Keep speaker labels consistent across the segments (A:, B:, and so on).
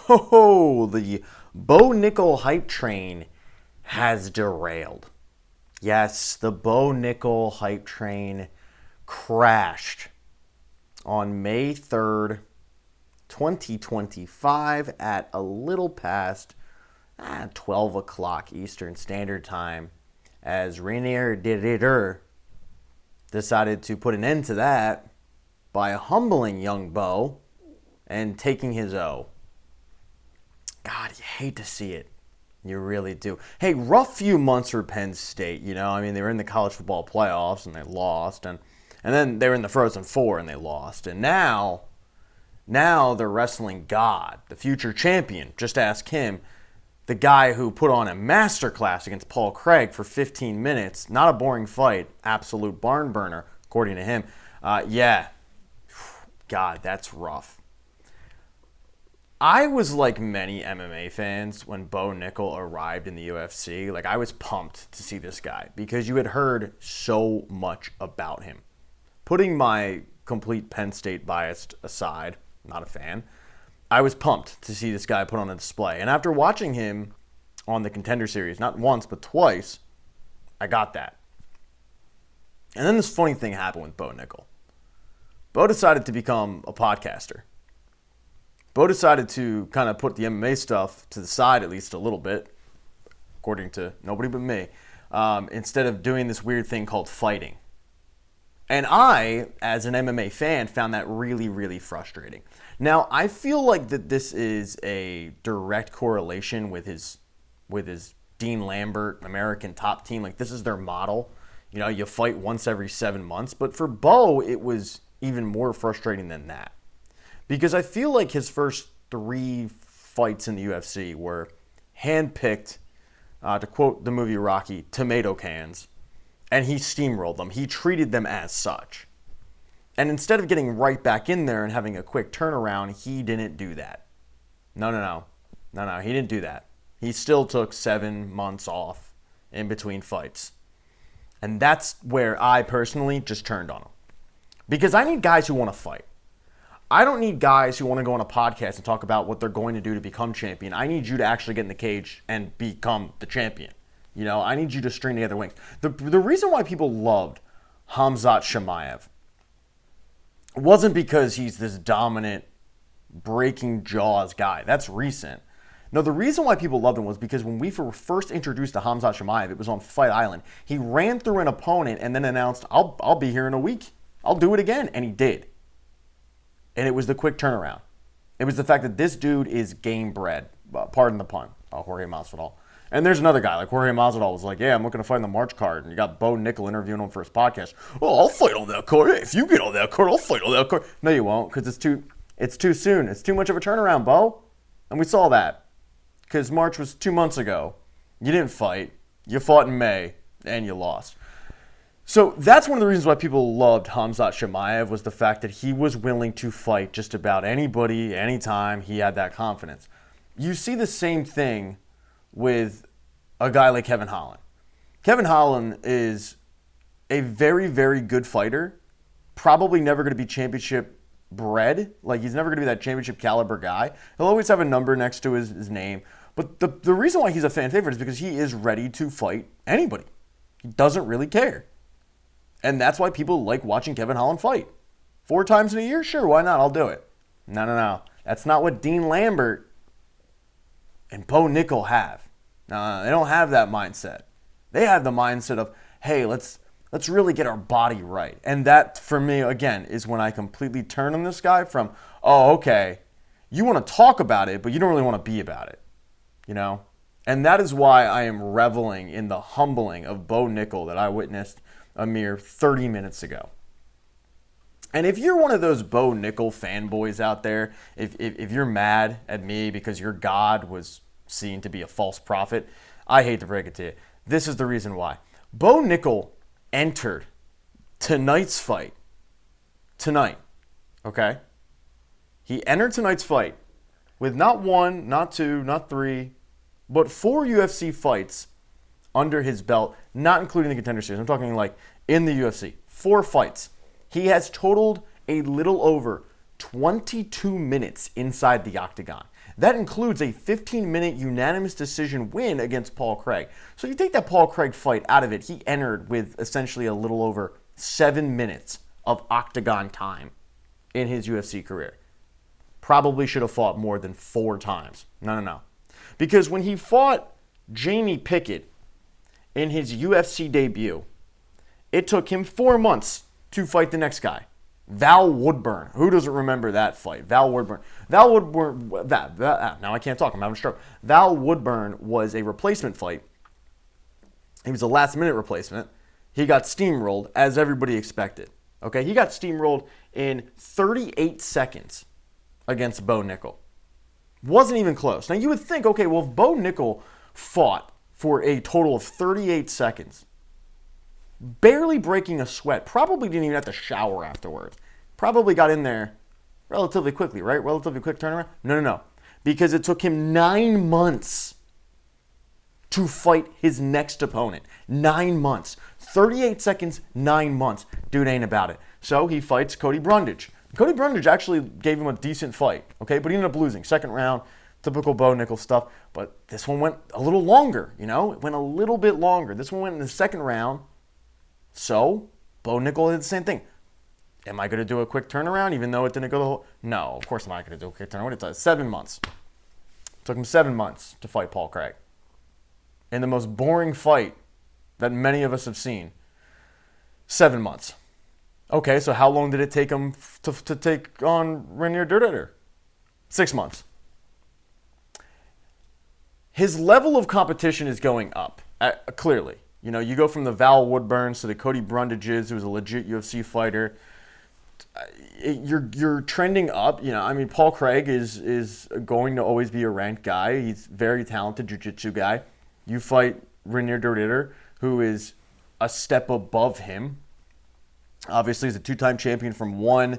A: The Bo Nickal hype train has derailed. Yes, the Bo Nickal hype train crashed on May 3rd, 2025 at a little past 12 o'clock Eastern Standard Time as Reinier de Ridder decided to put an end to that by humbling young Bo and taking his O. God, you hate to see it. You really do. Hey, rough few months for Penn State, you know. I mean, they were in the college football playoffs and they lost. And then they were in the Frozen Four and they lost. And now they're wrestling God, the future champion. Just ask him, the guy who put on a masterclass against Paul Craig for 15 minutes. Not a boring fight. Absolute barn burner, according to him. Yeah. God, that's rough. I was like many MMA fans when Bo Nickal arrived in the UFC. Like, I was pumped to see this guy because you had heard so much about him. Putting my complete Penn State bias aside, not a fan, I was pumped to see this guy put on a display. And after watching him on the Contender Series, not once but twice, I got that. And then this funny thing happened with Bo Nickal. Bo decided to become a podcaster. Bo decided to kind of put the MMA stuff to the side at least a little bit, according to nobody but me, instead of doing this weird thing called fighting. And I, as an MMA fan, found that really, really frustrating. Now, I feel like that this is a direct correlation with his Dean Lambert American Top Team. Like, this is their model. You know, you fight once every 7 months. But for Bo, it was even more frustrating than that. Because I feel like his first 3 fights in the UFC were handpicked, to quote the movie Rocky, tomato cans, and he steamrolled them. He treated them as such. And instead of getting right back in there and having a quick turnaround, he didn't do that. No, he didn't do that. He still took 7 months off in between fights. And that's where I personally just turned on him. Because I need guys who want to fight. I don't need guys who want to go on a podcast and talk about what they're going to do to become champion. I need you to actually get in the cage and become the champion. You know, I need you to string together wings. The reason why people loved Khamzat Chimaev wasn't because he's this dominant, breaking jaws guy. That's recent. No, the reason why people loved him was because when we were first introduced to Khamzat Chimaev, it was on Fight Island. He ran through an opponent and then announced, I'll be here in a week. I'll do it again. And he did. And it was the quick turnaround. It was the fact that this dude is game bred. Pardon the pun. Jorge Masvidal. And there's another guy, like Jorge Masvidal was like, yeah, I'm looking to fight on the March card. And you got Bo Nickal interviewing him for his podcast. Oh, I'll fight on that card. Hey, if you get on that card, I'll fight on that card. No, you won't, because it's too soon. It's too much of a turnaround, Bo. And we saw that. Because March was 2 months ago. You didn't fight. You fought in May, and you lost. So that's one of the reasons why people loved Khamzat Chimaev, was the fact that he was willing to fight just about anybody, anytime. He had that confidence. You see the same thing with a guy like Kevin Holland. Kevin Holland is a very, very good fighter. Probably never going to be championship bred. Like, he's never going to be that championship caliber guy. He'll always have a number next to his name. But the reason why he's a fan favorite is because he is ready to fight anybody. He doesn't really care. And that's why people like watching Kevin Holland fight. 4 times in a year? Sure, why not? I'll do it. No. That's not what Dean Lambert and Bo Nickal have. No, they don't have that mindset. They have the mindset of, hey, let's really get our body right. And that, for me, again, is when I completely turn on this guy from, oh, okay, you want to talk about it, but you don't really want to be about it. You know? And that is why I am reveling in the humbling of Bo Nickal that I witnessed a mere 30 minutes ago. And if you're one of those Bo Nickal fanboys out there, if you're mad at me because your God was seen to be a false prophet, I hate to break it to you. This is the reason why. Bo Nickal entered tonight's fight. Tonight. Okay? He entered tonight's fight with not 1, not 2, not 3, but 4 UFC fights under his belt, not including the Contender Series. I'm talking like in the UFC. 4 fights. He has totaled a little over 22 minutes inside the octagon. That includes a 15-minute unanimous decision win against Paul Craig. So you take that Paul Craig fight out of it, he entered with essentially a little over 7 minutes of octagon time in his UFC career. Probably should have fought more than 4 times. No. Because when he fought Jamie Pickett in his UFC debut, it took him 4 months to fight the next guy, Val Woodburn. Who doesn't remember that fight? Val Woodburn. Now I can't talk. I'm having a stroke. Val Woodburn was a replacement fight. He was a last-minute replacement. He got steamrolled, as everybody expected. Okay, he got steamrolled in 38 seconds against Bo Nickal. Wasn't even close. Now, you would think, okay, well, if Bo Nickal fought for a total of 38 seconds, barely breaking a sweat, probably didn't even have to shower afterwards, probably got in there relatively quickly, right? Relatively quick turnaround? No. Because it took him 9 months to fight his next opponent. 9 months. 38 seconds, 9 months. Dude ain't about it. So he fights Cody Brundage. Cody Brundage actually gave him a decent fight, okay? But he ended up losing. Second round, typical Bo Nickal stuff. But this one went a little longer, you know? It went a little bit longer. This one went in the second round. So Bo Nickal did the same thing. Am I going to do a quick turnaround even though it didn't go the whole... No, of course I'm not going to do a quick turnaround. It took 7 months. It took him 7 months to fight Paul Craig. In the most boring fight that many of us have seen. 7 months. Okay, so how long did it take him to take on Reinier de Ridder? 6 months. His level of competition is going up, clearly. You know, you go from the Val Woodburns to the Cody Brundages, who's a legit UFC fighter. You're trending up. You know, I mean, Paul Craig is going to always be a ranked guy. He's a very talented jiu-jitsu guy. You fight Reinier de Ridder, who is a step above him. Obviously, he's a 2-time champion from one.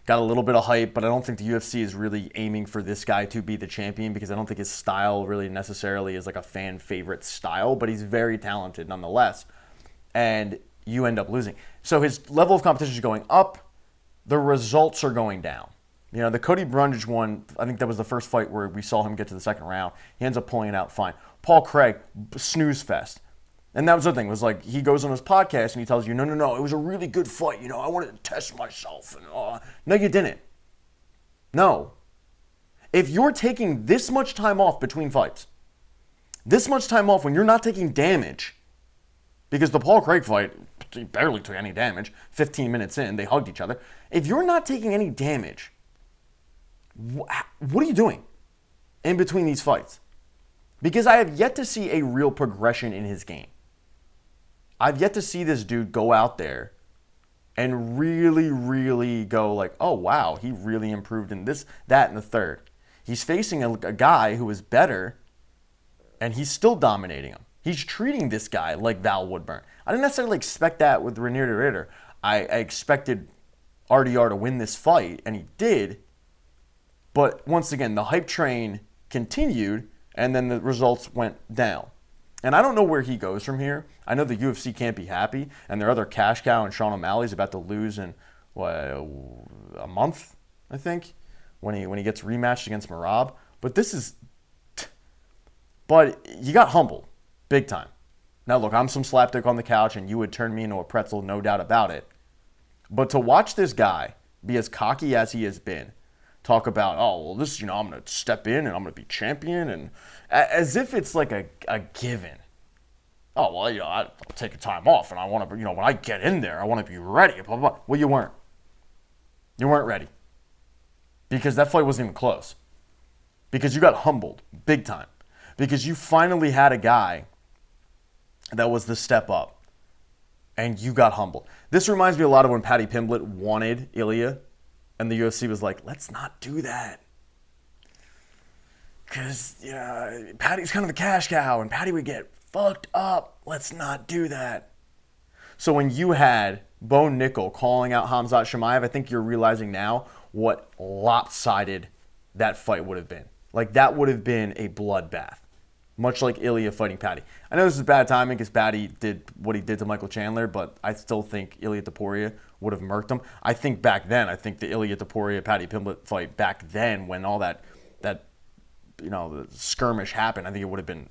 A: Got a little bit of hype, but I don't think the UFC is really aiming for this guy to be the champion because I don't think his style really necessarily is like a fan favorite style, but he's very talented nonetheless. And you end up losing. So his level of competition is going up. The results are going down. You know, the Cody Brundage one, I think that was the first fight where we saw him get to the second round. He ends up pulling it out fine. Paul Craig, snooze fest. And that was the thing, was like he goes on his podcast and he tells you, no, it was a really good fight. You know, I wanted to test myself. And no, you didn't. No. If you're taking this much time off between fights, this much time off when you're not taking damage, because the Paul Craig fight, he barely took any damage. 15 minutes in, they hugged each other. If you're not taking any damage, what are you doing in between these fights? Because I have yet to see a real progression in his game. I've yet to see this dude go out there and really, really go like, oh, wow, he really improved in this, that, and the third. He's facing a guy who is better, and he's still dominating him. He's treating this guy like Val Woodburn. I didn't necessarily expect that with Reinier de Ridder. I expected RDR to win this fight, and he did. But once again, the hype train continued, and then the results went down. And I don't know where he goes from here. I know the UFC can't be happy, and their other cash cow and Sean O'Malley's about to lose in a month, I think, when he gets rematched against Merab. But you got humbled, big time. Now look, I'm some slapdick on the couch, and you would turn me into a pretzel, no doubt about it. But to watch this guy be as cocky as he has been, talk about, oh, well, this, I'm going to step in and I'm going to be champion, and as if it's like a given. Oh, well, I'll take a time off, and I want to, when I get in there, I want to be ready, blah, blah, blah. Well, you weren't. You weren't ready. Because that fight wasn't even close. Because you got humbled, big time. Because you finally had a guy that was the step up, and you got humbled. This reminds me a lot of when Paddy Pimblett wanted Ilya, and the UFC was like, let's not do that. Because, Paddy's kind of the cash cow, and Paddy would get fucked up. Let's not do that. So when you had Bo Nickal calling out Khamzat Chimaev, I think you're realizing now what lopsided that fight would have been. Like, that would have been a bloodbath. Much like Ilya fighting Paddy. I know this is bad timing because Paddy did what he did to Michael Chandler, but I still think Ilya Topuria would have murked him. I think back then, the Ilya Topuria Paddy Pimblett fight back then, when all that the skirmish happened, I think it would have been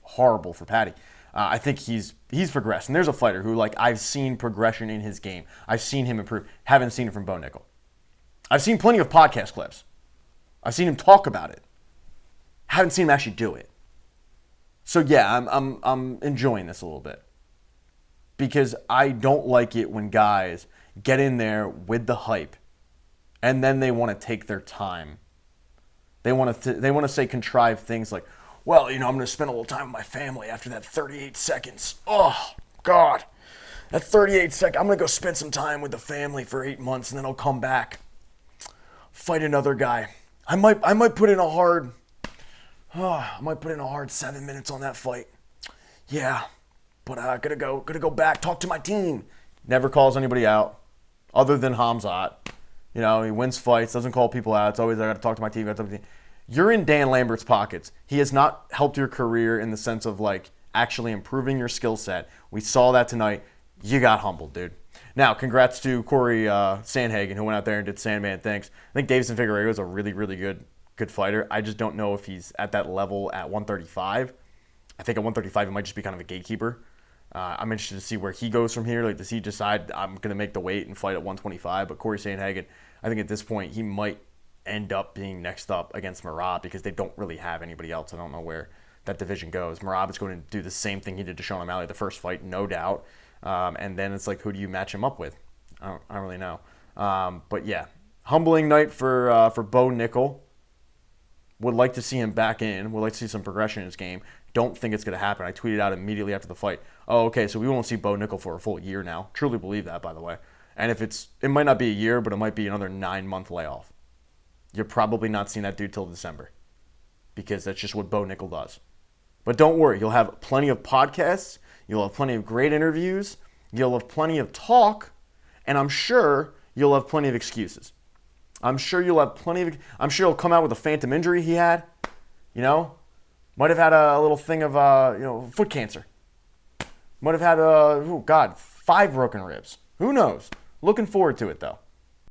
A: horrible for Patty. I think he's progressed. And there's a fighter who, like, I've seen progression in his game. I've seen him improve. Haven't seen it from Bo Nickal. I've seen plenty of podcast clips. I've seen him talk about it. Haven't seen him actually do it. So yeah, I'm enjoying this a little bit. Because I don't like it when guys get in there with the hype and then they want to take their time. They want to say contrived things like, well, I'm going to spend a little time with my family after that 38 seconds. Oh, God. That 38 seconds, I'm going to go spend some time with the family for 8 months and then I'll come back. Fight another guy. I might put in a hard 7 minutes on that fight. Yeah. But I gotta go back, talk to my team. Never calls anybody out, other than Hamzat. He wins fights, doesn't call people out. It's always, I gotta talk to my team. You're in Dan Lambert's pockets. He has not helped your career in the sense of, like, actually improving your skill set. We saw that tonight. You got humbled, dude. Now, congrats to Corey Sandhagen, who went out there and did Sandman things. I think Davison Figueiredo is a really, really good fighter. I just don't know if he's at that level at 135. I think at 135 he might just be kind of a gatekeeper. I'm interested to see where he goes from here. Like, does he decide I'm going to make the weight and fight at 125? But Corey Sandhagen, I think at this point he might end up being next up against Merab because they don't really have anybody else. I don't know where that division goes. Merab is going to do the same thing he did to Sean O'Malley the first fight, no doubt. And then it's like, who do you match him up with? I don't really know. But yeah, humbling night for Bo Nickal. Would like to see him back in. Would like to see some progression in his game. Don't think it's going to happen. I tweeted out immediately after the fight, oh, okay, so we won't see Bo Nickal for a full year now. Truly believe that, by the way. And if it might not be a year, but it might be another 9-month layoff. You're probably not seeing that dude till December because that's just what Bo Nickal does. But don't worry. You'll have plenty of podcasts. You'll have plenty of great interviews. You'll have plenty of talk. And I'm sure you'll have plenty of excuses. I'm sure you'll come out with a phantom injury he had. Might have had a little thing of, foot cancer. Might have had, 5 broken ribs. Who knows? Looking forward to it, though.